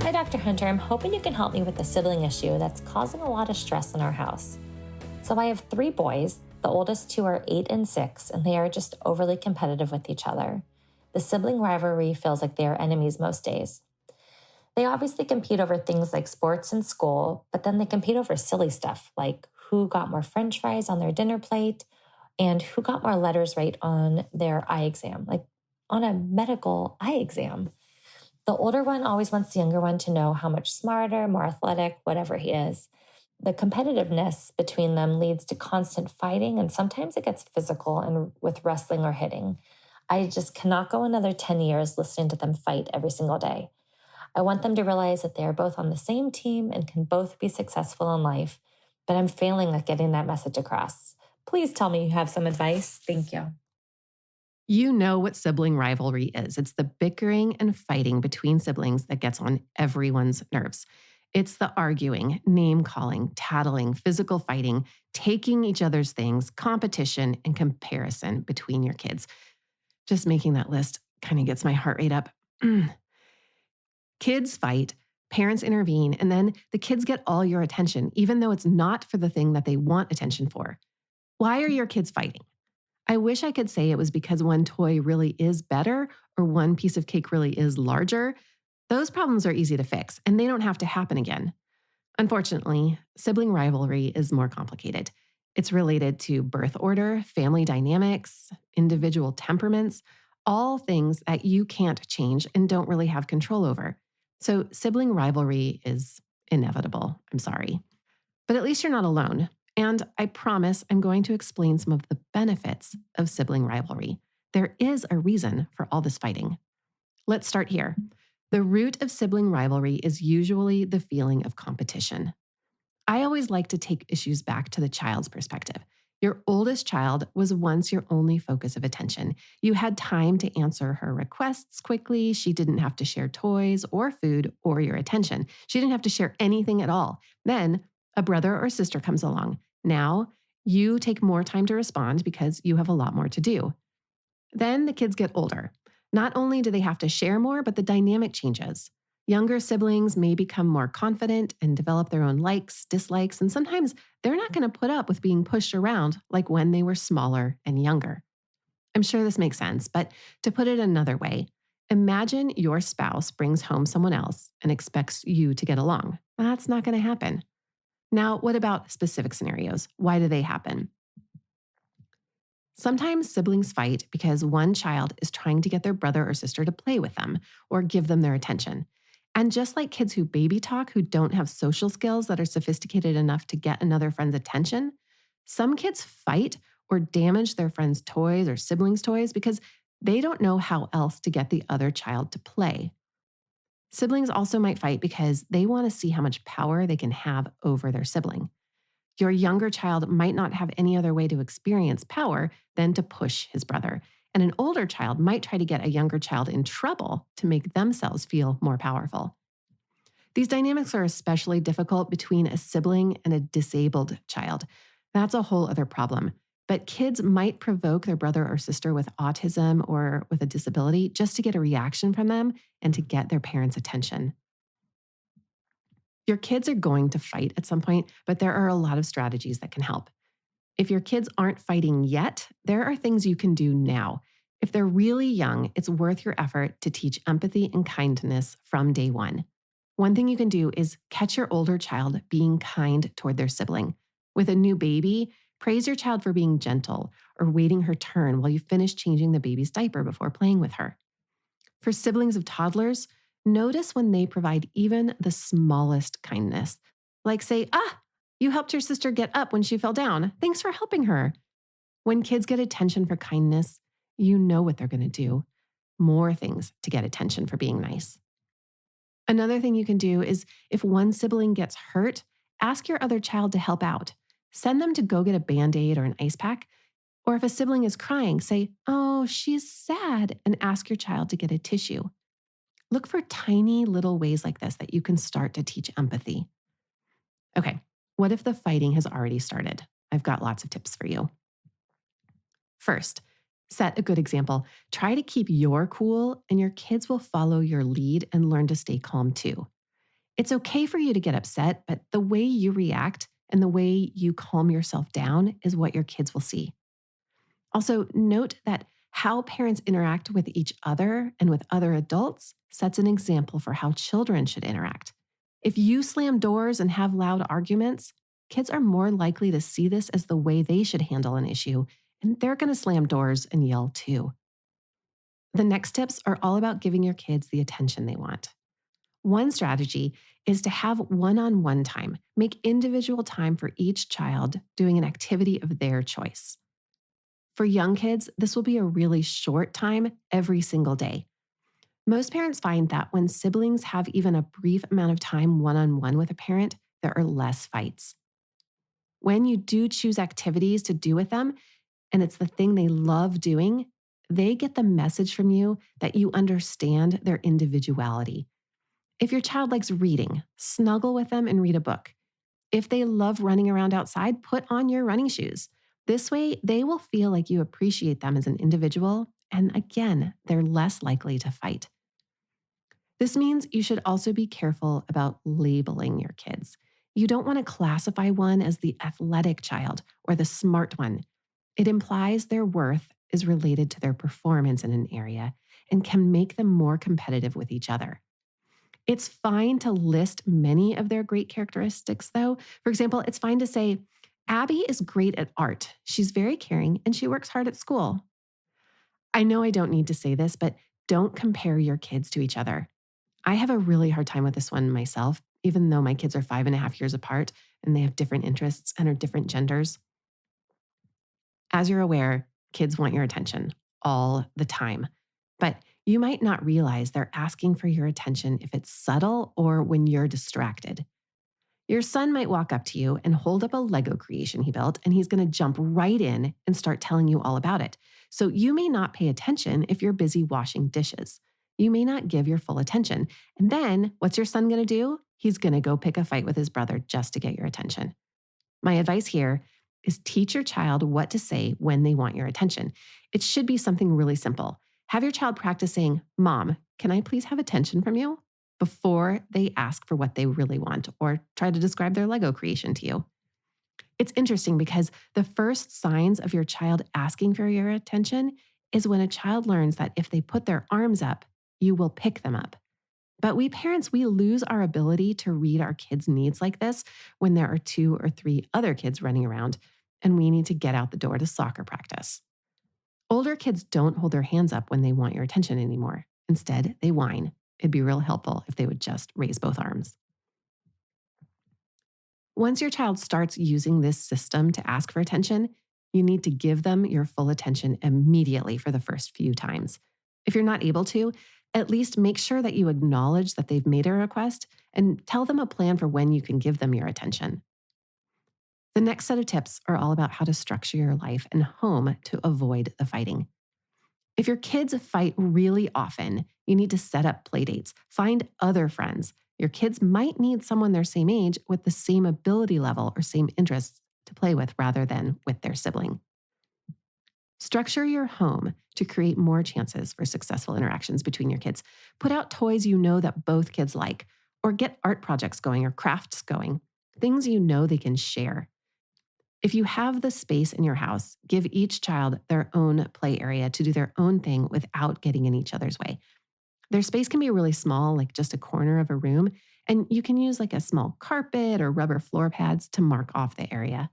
Hi, Dr. Hunter. I'm hoping you can help me with a sibling issue that's causing a lot of stress in our house. So, I have three boys. The oldest two are 8 and 6, and they are just overly competitive with each other. The sibling rivalry feels like they are enemies most days. They obviously compete over things like sports and school, but then they compete over silly stuff like who got more french fries on their dinner plate and who got more letters right on their eye exam, like on a medical eye exam. The older one always wants the younger one to know how much smarter, more athletic, whatever he is. The competitiveness between them leads to constant fighting, and sometimes it gets physical and with wrestling or hitting. I just cannot go another 10 years listening to them fight every single day. I want them to realize that they are both on the same team and can both be successful in life, but I'm failing at getting that message across. Please tell me you have some advice. Thank you. You know what sibling rivalry is. It's the bickering and fighting between siblings that gets on everyone's nerves. It's the arguing, name calling, tattling, physical fighting, taking each other's things, competition, and comparison between your kids. Just making that list kind of gets my heart rate up. Kids fight, parents intervene, and then the kids get all your attention, even though it's not for the thing that they want attention for. Why are your kids fighting? I wish I could say it was because one toy really is better or one piece of cake really is larger. Those problems are easy to fix, and they don't have to happen again. Unfortunately, sibling rivalry is more complicated. It's related to birth order, family dynamics, individual temperaments, all things that you can't change and don't really have control over. So, sibling rivalry is inevitable. I'm sorry. But at least you're not alone. And I promise I'm going to explain some of the benefits of sibling rivalry. There is a reason for all this fighting. Let's start here. The root of sibling rivalry is usually the feeling of competition. I always like to take issues back to the child's perspective. Your oldest child was once your only focus of attention. You had time to answer her requests quickly. She didn't have to share toys or food or your attention. She didn't have to share anything at all. Then a brother or sister comes along. Now you take more time to respond because you have a lot more to do. Then the kids get older. Not only do they have to share more, but the dynamic changes. Younger siblings may become more confident and develop their own likes, dislikes, and sometimes they're not going to put up with being pushed around like when they were smaller and younger. I'm sure this makes sense, but to put it another way, imagine your spouse brings home someone else and expects you to get along. That's not going to happen. Now, what about specific scenarios? Why do they happen? Sometimes siblings fight because one child is trying to get their brother or sister to play with them or give them their attention. And just like kids who baby talk who don't have social skills that are sophisticated enough to get another friend's attention, some kids fight or damage their friends' toys or siblings' toys because they don't know how else to get the other child to play. Siblings also might fight because they want to see how much power they can have over their sibling. Your younger child might not have any other way to experience power than to push his brother. And an older child might try to get a younger child in trouble to make themselves feel more powerful. These dynamics are especially difficult between a sibling and a disabled child. That's a whole other problem. But kids might provoke their brother or sister with autism or with a disability just to get a reaction from them and to get their parents' attention. Your kids are going to fight at some point, but there are a lot of strategies that can help. If your kids aren't fighting yet, there are things you can do now. If they're really young, it's worth your effort to teach empathy and kindness from day one. One thing you can do is catch your older child being kind toward their sibling. With a new baby, praise your child for being gentle or waiting her turn while you finish changing the baby's diaper before playing with her. For siblings of toddlers, notice when they provide even the smallest kindness. Like say, you helped your sister get up when she fell down. Thanks for helping her. When kids get attention for kindness, you know what they're going to do. More things to get attention for being nice. Another thing you can do is if one sibling gets hurt, ask your other child to help out. Send them to go get a Band-Aid or an ice pack. Or if a sibling is crying, say, oh, she's sad, and ask your child to get a tissue. Look for tiny little ways like this that you can start to teach empathy. Okay, what if the fighting has already started? I've got lots of tips for you. First, set a good example. Try to keep your cool, and your kids will follow your lead and learn to stay calm too. It's okay for you to get upset, but the way you react and the way you calm yourself down is what your kids will see. Also, note that how parents interact with each other and with other adults sets an example for how children should interact. If you slam doors and have loud arguments, kids are more likely to see this as the way they should handle an issue, and they're going to slam doors and yell too. The next tips are all about giving your kids the attention they want. One strategy is to have one on one time. Make individual time for each child doing an activity of their choice. For young kids, this will be a really short time every single day. Most parents find that when siblings have even a brief amount of time one on one with a parent, there are less fights. When you do choose activities to do with them, and it's the thing they love doing, they get the message from you that you understand their individuality. If your child likes reading, snuggle with them and read a book. If they love running around outside, put on your running shoes. This way, they will feel like you appreciate them as an individual. And again, they're less likely to fight. This means you should also be careful about labeling your kids. You don't want to classify one as the athletic child or the smart one. It implies their worth is related to their performance in an area and can make them more competitive with each other. It's fine to list many of their great characteristics, though. For example, it's fine to say, Abby is great at art. She's very caring and she works hard at school. I know I don't need to say this, but don't compare your kids to each other. I have a really hard time with this one myself, even though my kids are 5.5 years apart and they have different interests and are different genders. As you're aware, kids want your attention all the time. But you might not realize they're asking for your attention if it's subtle or when you're distracted. Your son might walk up to you and hold up a Lego creation he built, and he's going to jump right in and start telling you all about it. So you may not pay attention if you're busy washing dishes. You may not give your full attention. And then what's your son going to do? He's going to go pick a fight with his brother just to get your attention. My advice here is teach your child what to say when they want your attention. It should be something really simple. Have your child practice saying, Mom, can I please have attention from you? Before they ask for what they really want or try to describe their Lego creation to you. It's interesting because the first signs of your child asking for your attention is when a child learns that if they put their arms up, you will pick them up. But we parents, we lose our ability to read our kids' needs like this when there are 2 or 3 other kids running around and we need to get out the door to soccer practice. Older kids don't hold their hands up when they want your attention anymore. Instead, they whine. It'd be real helpful if they would just raise both arms. Once your child starts using this system to ask for attention, you need to give them your full attention immediately for the first few times. If you're not able to, at least make sure that you acknowledge that they've made a request and tell them a plan for when you can give them your attention. The next set of tips are all about how to structure your life and home to avoid the fighting. If your kids fight really often, you need to set up play dates. Find other friends. Your kids might need someone their same age with the same ability level or same interests to play with rather than with their sibling. Structure your home to create more chances for successful interactions between your kids. Put out toys you know that both kids like, or get art projects going or crafts going, things you know they can share. If you have the space in your house, give each child their own play area to do their own thing without getting in each other's way. Their space can be really small, like just a corner of a room, and you can use like a small carpet or rubber floor pads to mark off the area.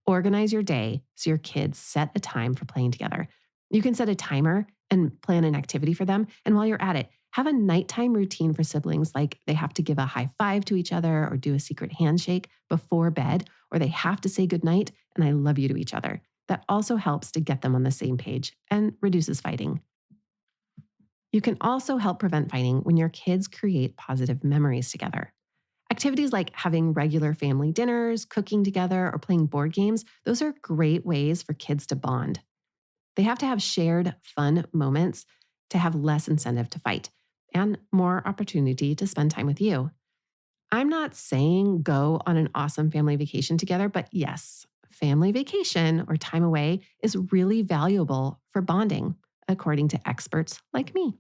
Organize your day so your kids set a time for playing together. You can set a timer and plan an activity for them. And while you're at it, have a nighttime routine for siblings, like they have to give a high five to each other or do a secret handshake before bed, or they have to say goodnight and I love you to each other. That also helps to get them on the same page and reduces fighting. You can also help prevent fighting when your kids create positive memories together. Activities like having regular family dinners, cooking together, or playing board games, those are great ways for kids to bond. They have to have shared fun moments to have less incentive to fight and more opportunity to spend time with you. I'm not saying go on an awesome family vacation together, but yes, family vacation or time away is really valuable for bonding, according to experts like me.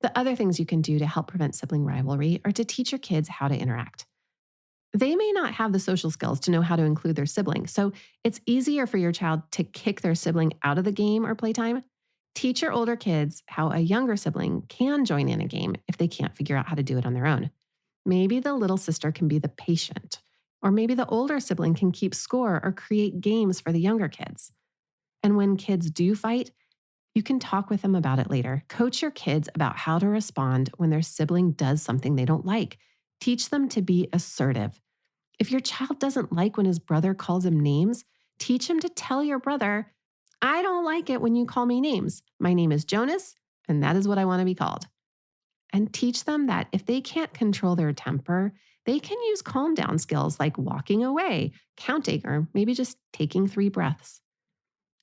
The other things you can do to help prevent sibling rivalry are to teach your kids how to interact. They may not have the social skills to know how to include their sibling, so it's easier for your child to kick their sibling out of the game or playtime. Teach your older kids how a younger sibling can join in a game if they can't figure out how to do it on their own. Maybe the little sister can be the patient, or maybe the older sibling can keep score or create games for the younger kids. And when kids do fight, you can talk with them about it later. Coach your kids about how to respond when their sibling does something they don't like. Teach them to be assertive. If your child doesn't like when his brother calls him names, teach him to tell your brother, I don't like it when you call me names. My name is Jonas, and that is what I want to be called. And teach them that if they can't control their temper, they can use calm down skills like walking away, counting, or maybe just taking 3 breaths.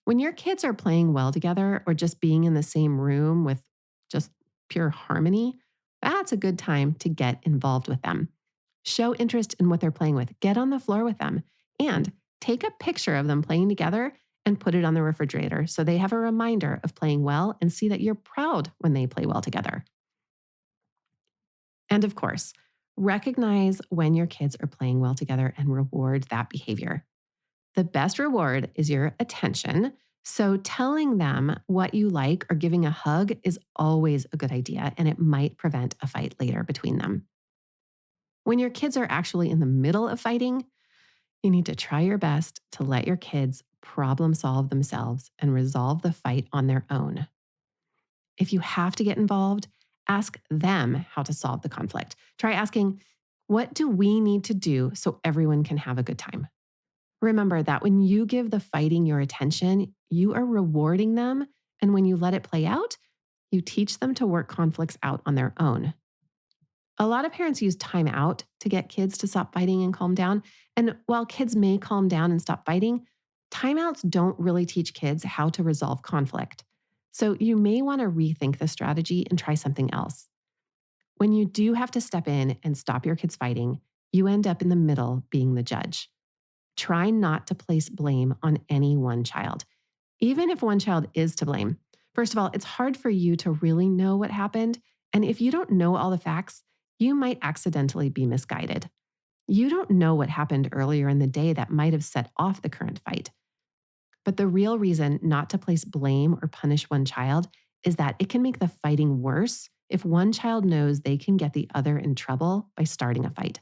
When your kids are playing well together or just being in the same room with just pure harmony, that's a good time to get involved with them. Show interest in what they're playing with. Get on the floor with them and take a picture of them playing together and put it on the refrigerator so they have a reminder of playing well and see that you're proud when they play well together. And of course, recognize when your kids are playing well together and reward that behavior. The best reward is your attention. So, telling them what you like or giving a hug is always a good idea, and it might prevent a fight later between them. When your kids are actually in the middle of fighting, you need to try your best to let your kids problem solve themselves and resolve the fight on their own. If you have to get involved, ask them how to solve the conflict. Try asking, what do we need to do so everyone can have a good time? Remember that when you give the fighting your attention, you are rewarding them. And when you let it play out, you teach them to work conflicts out on their own. A lot of parents use time out to get kids to stop fighting and calm down. And while kids may calm down and stop fighting, timeouts don't really teach kids how to resolve conflict. So you may want to rethink the strategy and try something else. When you do have to step in and stop your kids fighting, you end up in the middle being the judge. Try not to place blame on any one child, even if one child is to blame. First of all, it's hard for you to really know what happened. And if you don't know all the facts, you might accidentally be misguided. You don't know what happened earlier in the day that might have set off the current fight. But the real reason not to place blame or punish one child is that it can make the fighting worse if one child knows they can get the other in trouble by starting a fight.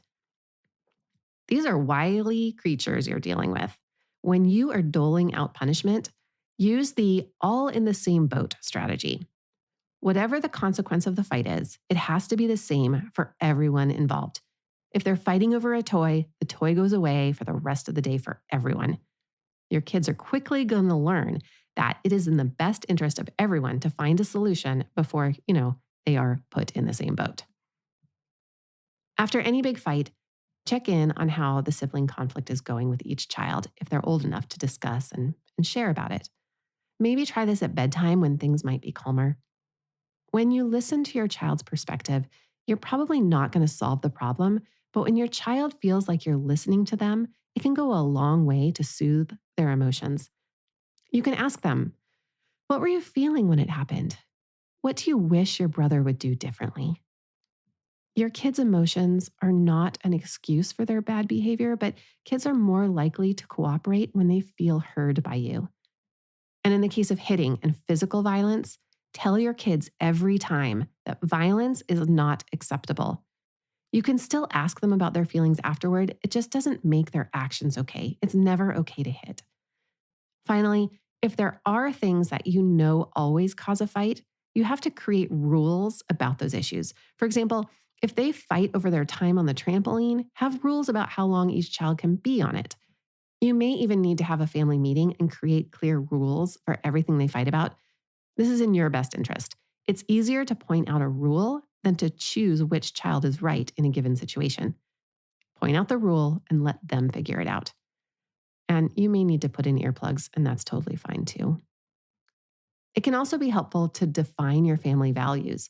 These are wily creatures you're dealing with. When you are doling out punishment, use the all in the same boat strategy. Whatever the consequence of the fight is, it has to be the same for everyone involved. If they're fighting over a toy, the toy goes away for the rest of the day for everyone. Your kids are quickly going to learn that it is in the best interest of everyone to find a solution before, they are put in the same boat. After any big fight, check in on how the sibling conflict is going with each child if they're old enough to discuss and share about it. Maybe try this at bedtime when things might be calmer. When you listen to your child's perspective, you're probably not going to solve the problem, but when your child feels like you're listening to them, it can go a long way to soothe their emotions. You can ask them, what were you feeling when it happened? What do you wish your brother would do differently? Your kids' emotions are not an excuse for their bad behavior, but kids are more likely to cooperate when they feel heard by you. And in the case of hitting and physical violence, tell your kids every time that violence is not acceptable. You can still ask them about their feelings afterward. It just doesn't make their actions okay. It's never okay to hit. Finally, if there are things that you know always cause a fight, you have to create rules about those issues. For example, if they fight over their time on the trampoline, have rules about how long each child can be on it. You may even need to have a family meeting and create clear rules for everything they fight about. This is in your best interest. It's easier to point out a rule than to choose which child is right in a given situation. Point out the rule and let them figure it out. And you may need to put in earplugs, and that's totally fine too. It can also be helpful to define your family values.